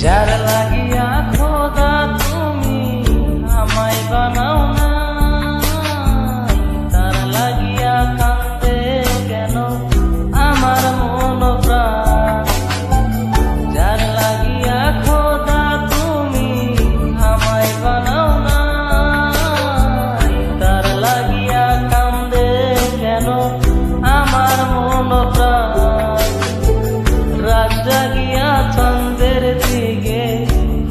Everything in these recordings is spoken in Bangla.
যার লাগিয়া খোদা তুমি আমায় বানাও না, তার লাগিয়া কান্দে কেন আমার মন প্রাণ। যার লাগিয়া খোদা তুমি আমায় বানাও না, তার লাগিয়া কান্দে কেন আমার মন প্রাণ। রাত জাগিয়া চন্দ্রের দিকে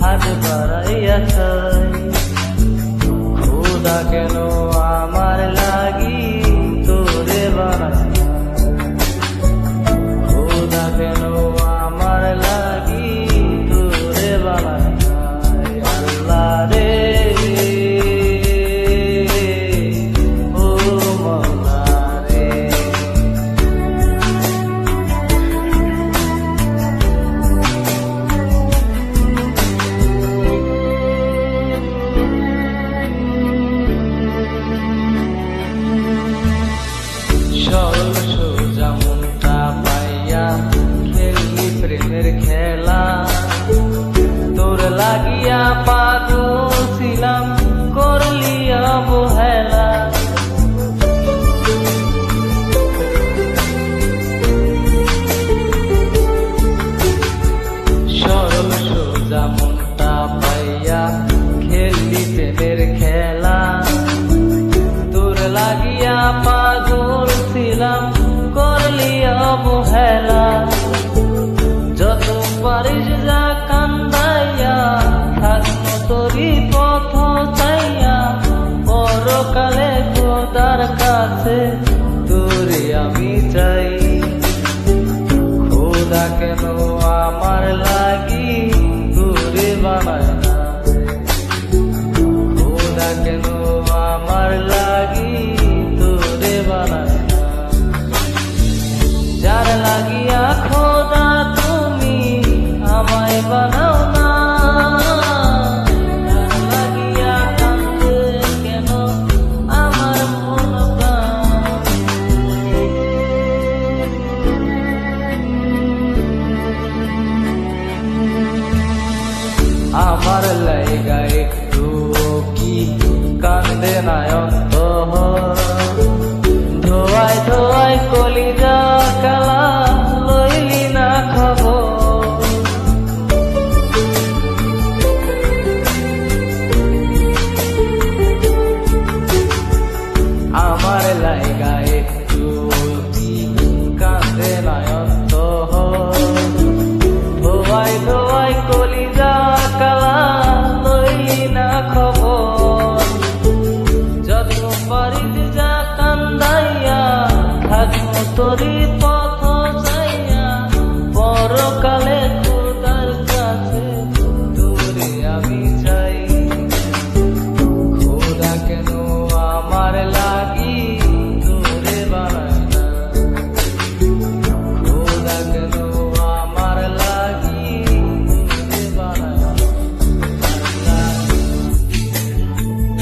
হাত বাড়াইয়া চাই, খোদা কেন আমার লাগি তোরে বানাই, খোদা কেন আমার লাগি তোরে বানাই। আল্লাহ রে ও মওলা রে, সরল সোজা মনটা পাইয়া খেললি প্রেমের খেলা, তোর লাগিয়া পাগল ছিলাম করলি অবহেলা। সরল সোজা মনটা পাইয়া খেললি প্রেমের খেলা, তোর লাগিয়া পাগল ছিলাম করলি অবহেলা। যত পারিস যা কান্দাইয়া থাকবো তোরি পথ চাইয়া, পরকালে খোদার কাছে তোরে আমি চাই। খোদা কেন আমার লাগি তোরে বানায় না, খোদা কেন আমার